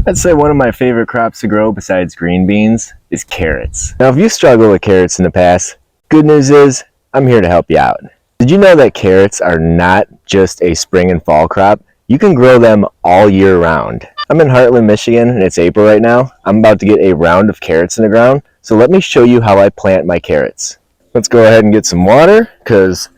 I'd say one of my favorite crops to grow besides green beans is carrots. Now, if you struggled with carrots in the past, good news is I'm here to help you out. Did you know that carrots are not just a spring and fall crop? You can grow them all year round. I'm in Heartland, Michigan, and it's April right now. I'm about to get a round of carrots in the ground, so let me show you how I plant my carrots. Let's go ahead and get some water, because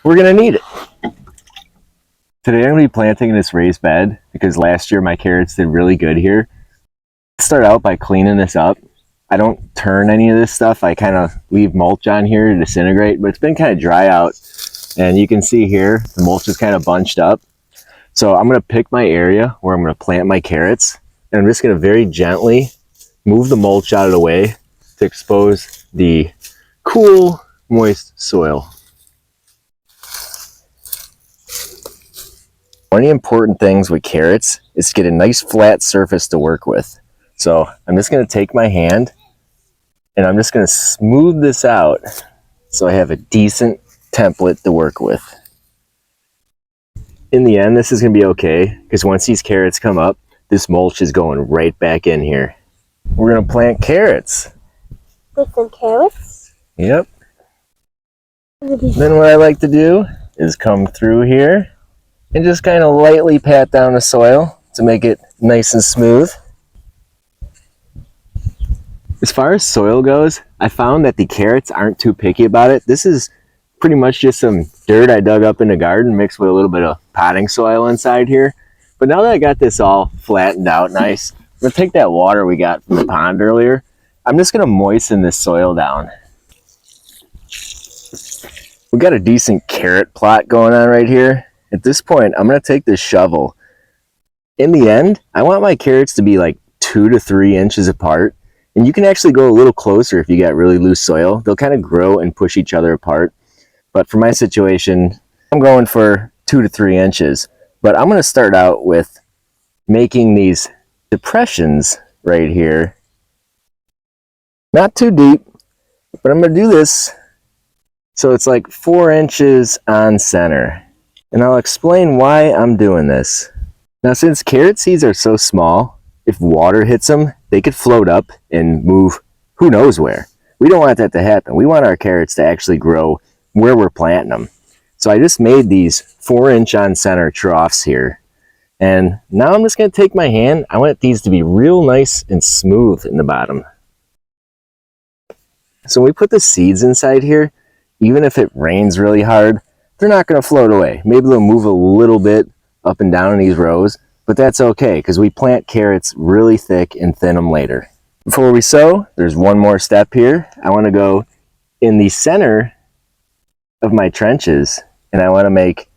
we're going to need it. Today I'm going to be planting in this raised bed because last year my carrots did really good here. Let's start out by cleaning this up. I don't turn any of this stuff. I kind of leave mulch on here to disintegrate, but it's been kind of dry out. And you can see here, the mulch is kind of bunched up. So I'm going to pick my area where I'm going to plant my carrots. And I'm just going to very gently move the mulch out of the way to expose the cool, moist soil. One of the important things with carrots is to get a nice flat surface to work with. So I'm just going to take my hand and I'm just going to smooth this out so I have a decent template to work with. In the end, this is going to be okay because once these carrots come up, this mulch is going right back in here. We're going to plant carrots. With some carrots? Yep. Then what I like to do is come through here and just kind of lightly pat down the soil to make it nice and smooth. As far as soil goes, I found that the carrots aren't too picky about it. This is pretty much just some dirt I dug up in the garden mixed with a little bit of potting soil inside here. But now that I got this all flattened out nice, I'm going to take that water we got from the pond earlier. I'm just going to moisten this soil down. We got a decent carrot plot going on right here. At this point, I'm going to take this shovel. In the end, I want my carrots to be like 2 to 3 inches apart. And you can actually go a little closer if you got really loose soil. They'll kind of grow and push each other apart. But for my situation, I'm going for 2 to 3 inches. But I'm going to start out with making these depressions right here. Not too deep, but I'm going to do this so it's like 4 inches on center. And I'll explain why I'm doing this. Now, since carrot seeds are so small, if water hits them, they could float up and move who knows where. We don't want that to happen. We want our carrots to actually grow where we're planting them. So I just made these 4-inch on center troughs here. And now I'm just going to take my hand. I want these to be real nice and smooth in the bottom. So when we put the seeds inside here, even if it rains really hard, they're not going to float away. Maybe they'll move a little bit up and down in these rows, but that's okay because we plant carrots really thick and thin them later. Before we sow, there's one more step here. I want to go in the center of my trenches and I want to make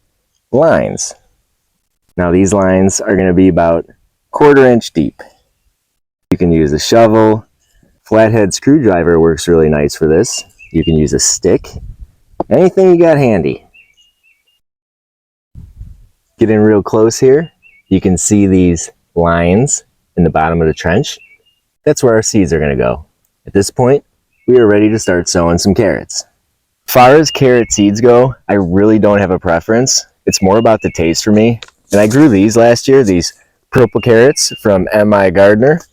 lines. Now these lines are going to be about 1/4 inch deep. You can use a shovel. Flathead screwdriver works really nice for this. You can use a stick. Anything you got handy. Get in real close here. You can see these lines in the bottom of the trench. That's where our seeds are going to go. At this point, we are ready to start sowing some carrots. As far as carrot seeds go, I really don't have a preference. It's more about the taste for me. And I grew these last year, these purple carrots from MiGardener.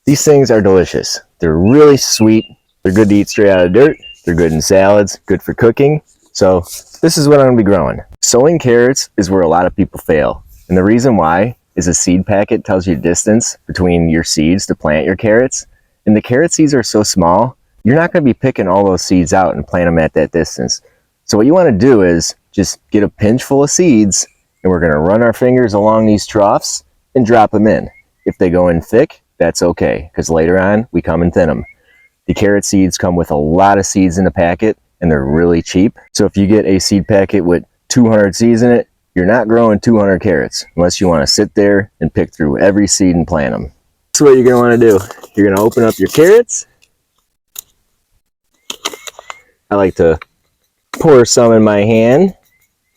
These things are delicious. They're really sweet. They're good to eat straight out of dirt. They're good in salads, good for cooking. So this is what I'm going to be growing. Sowing carrots is where a lot of people fail. And the reason why is a seed packet tells you distance between your seeds to plant your carrots. And the carrot seeds are so small, you're not going to be picking all those seeds out and plant them at that distance. So what you want to do is just get a pinch full of seeds and we're going to run our fingers along these troughs and drop them in. If they go in thick, that's okay, because later on we come and thin them. The carrot seeds come with a lot of seeds in the packet and they're really cheap. So if you get a seed packet with 200 seeds in it, you're not growing 200 carrots unless you want to sit there and pick through every seed and plant them. That's what you're going to want to do. You're going to open up your carrots. I like to pour some in my hand.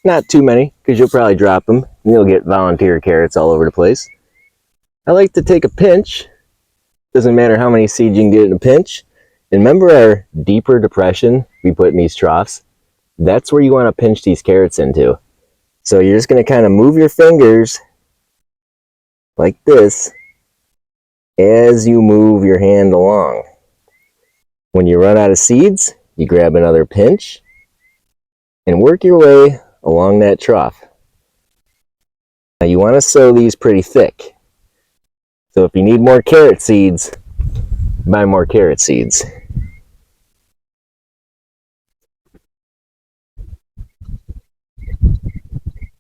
Not too many, because you'll probably drop them and you'll get volunteer carrots all over the place. I like to take a pinch. Doesn't matter how many seeds you can get in a pinch. And remember our deeper depression we put in these troughs? That's where you want to pinch these carrots into. So you're just going to kind of move your fingers like this as you move your hand along. When you run out of seeds, you grab another pinch and work your way along that trough. Now you want to sow these pretty thick. So if you need more carrot seeds, buy more carrot seeds.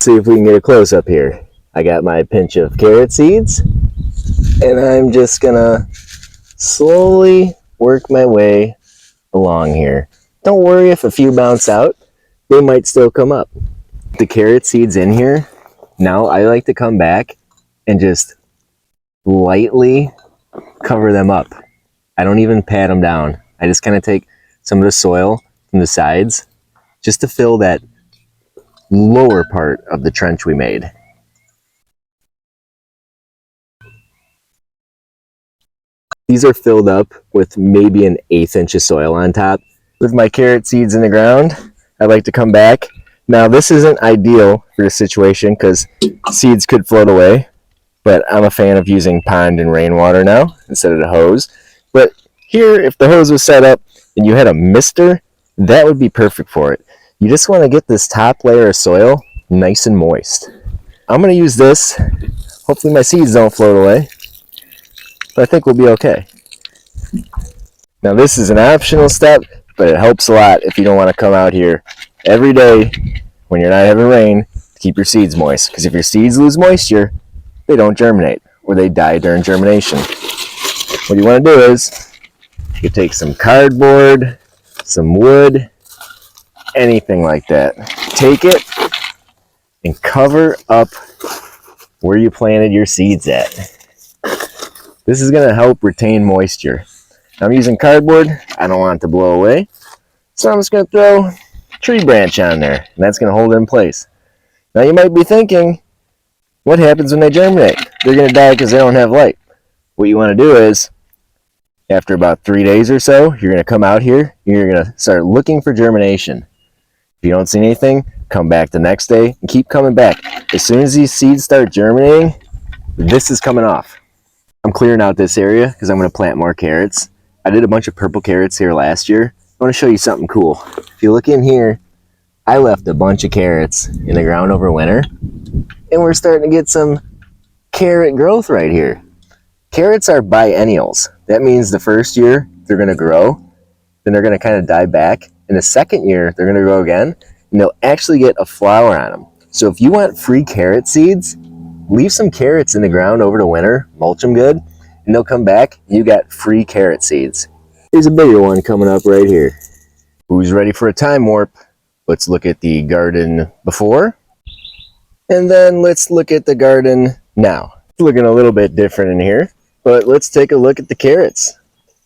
See if we can get a close up here. I got my pinch of carrot seeds, and I'm just gonna slowly work my way along here. Don't worry if a few bounce out, they might still come up. The carrot seeds in here, now I like to come back and just lightly cover them up. I don't even pat them down. I just kind of take some of the soil from the sides just to fill that lower part of the trench we made. These are filled up with maybe an 1/8 inch of soil on top. With my carrot seeds in the ground, I like to come back. Now this isn't ideal for this situation because seeds could float away, but I'm a fan of using pond and rainwater now instead of the hose. But here, if the hose was set up and you had a mister, that would be perfect for it. You just want to get this top layer of soil nice and moist. I'm going to use this. Hopefully my seeds don't float away, but I think we'll be okay. Now this is an optional step, but it helps a lot if you don't want to come out here every day when you're not having rain to keep your seeds moist. Because if your seeds lose moisture, they don't germinate or they die during germination. What you want to do is you take some cardboard, some wood, anything like that. Take it and cover up where you planted your seeds at. This is going to help retain moisture. I'm using cardboard. I don't want it to blow away. So I'm just going to throw a tree branch on there, and that's going to hold it in place. Now you might be thinking, what happens when they germinate? They're going to die because they don't have light. What you want to do is, after about 3 days or so, you're going to come out here, and you're going to start looking for germination. If you don't see anything, come back the next day and keep coming back. As soon as these seeds start germinating, this is coming off. I'm clearing out this area because I'm going to plant more carrots. I did a bunch of purple carrots here last year. I want to show you something cool. If you look in here, I left a bunch of carrots in the ground over winter, and we're starting to get some carrot growth right here. Carrots are biennials. That means the first year they're going to grow, then they're going to kind of die back. In the second year, they're going to grow again, and they'll actually get a flower on them. So if you want free carrot seeds, leave some carrots in the ground over the winter, mulch them good, and they'll come back, and you got free carrot seeds. Here's a bigger one coming up right here. Who's ready for a time warp? Let's look at the garden before, and then let's look at the garden now. It's looking a little bit different in here, but let's take a look at the carrots.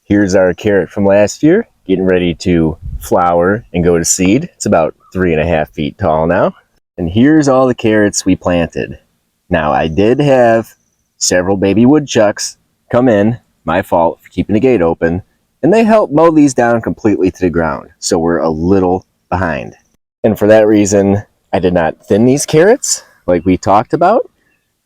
Here's our carrot from last year, getting ready to flower and go to seed. It's about 3.5 feet tall now. And here's all the carrots we planted. Now I did have several baby woodchucks come in, my fault for keeping the gate open, and they helped mow these down completely to the ground. So we're a little behind. And for that reason, I did not thin these carrots like we talked about,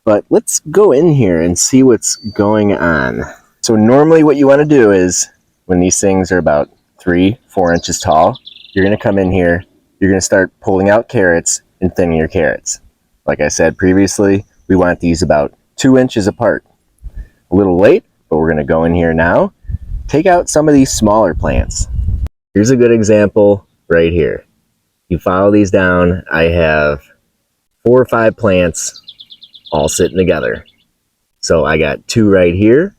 but let's go in here and see what's going on. So normally what you want to do is when these things are about 3-4 inches tall, you're going to come in here, you're going to start pulling out carrots and thinning your carrots. Like I said previously, we want these about 2 inches apart. A little late, but we're going to go in here now, take out some of these smaller plants. Here's a good example right here. You follow these down, I have 4 or 5 plants all sitting together. So I got 2 right here,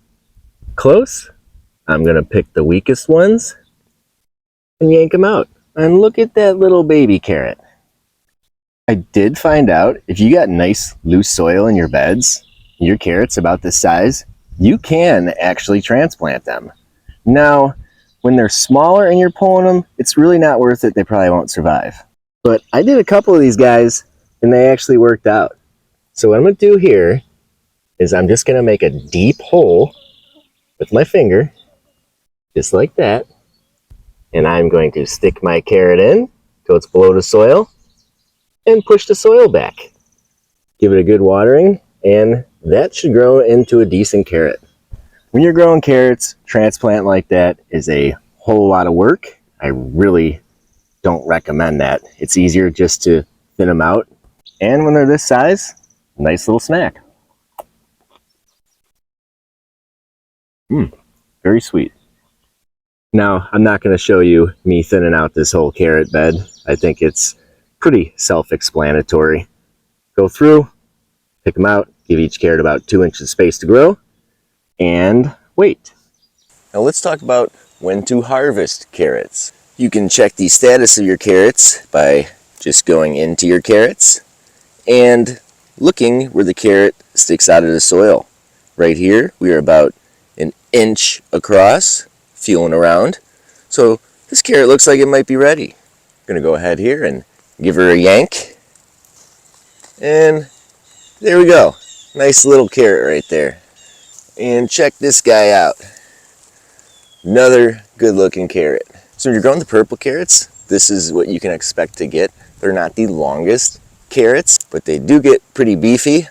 close. I'm going to pick the weakest ones and yank them out. And look at that little baby carrot. I did find out if you got nice loose soil in your beds, your carrots about this size, you can actually transplant them. Now, when they're smaller and you're pulling them, it's really not worth it. They probably won't survive. But I did a couple of these guys and they actually worked out. So what I'm going to do here is I'm just going to make a deep hole with my finger, just like that. And I'm going to stick my carrot in till it's below the soil and push the soil back. Give it a good watering and that should grow into a decent carrot. When you're growing carrots, transplant like that is a whole lot of work. I really don't recommend that. It's easier just to thin them out. And when they're this size, nice little snack. Very sweet. Now, I'm not going to show you me thinning out this whole carrot bed. I think it's pretty self-explanatory. Go through, pick them out, give each carrot about 2 inches space to grow, and wait. Now let's talk about when to harvest carrots. You can check the status of your carrots by just going into your carrots and looking where the carrot sticks out of the soil. Right here, we are about an inch across, feeling around. So this carrot looks like it might be ready. I'm gonna go ahead here and give her a yank. And there we go. Nice little carrot right there. And check this guy out. Another good looking carrot. So when you're growing the purple carrots, this is what you can expect to get. They're not the longest carrots, but they do get pretty beefy.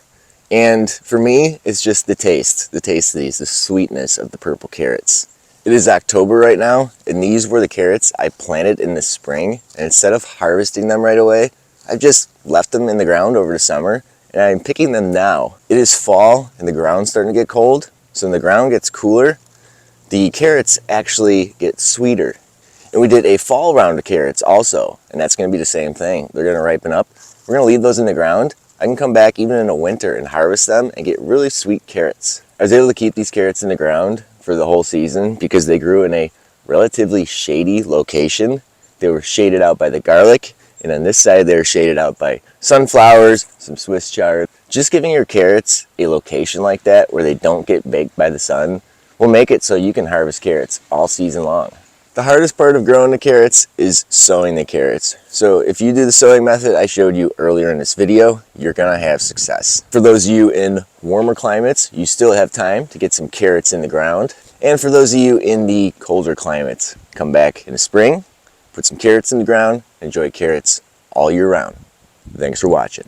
And for me, it's just the taste of these, the sweetness of the purple carrots. It is October right now, and these were the carrots I planted in the spring. And instead of harvesting them right away, I've just left them in the ground over the summer, and I'm picking them now. It is fall, and the ground's starting to get cold. So when the ground gets cooler, the carrots actually get sweeter. And we did a fall round of carrots also, and that's going to be the same thing. They're going to ripen up. We're going to leave those in the ground. I can come back even in the winter and harvest them and get really sweet carrots. I was able to keep these carrots in the ground for the whole season because they grew in a relatively shady location. They were shaded out by the garlic, and on this side they were shaded out by sunflowers, some Swiss chard. Just giving your carrots a location like that where they don't get baked by the sun will make it so you can harvest carrots all season long. The hardest part of growing the carrots is sowing the carrots. So if you do the sowing method I showed you earlier in this video, you're gonna have success. For those of you in warmer climates, you still have time to get some carrots in the ground. And for those of you in the colder climates, come back in the spring, put some carrots in the ground, enjoy carrots all year round. Thanks for watching.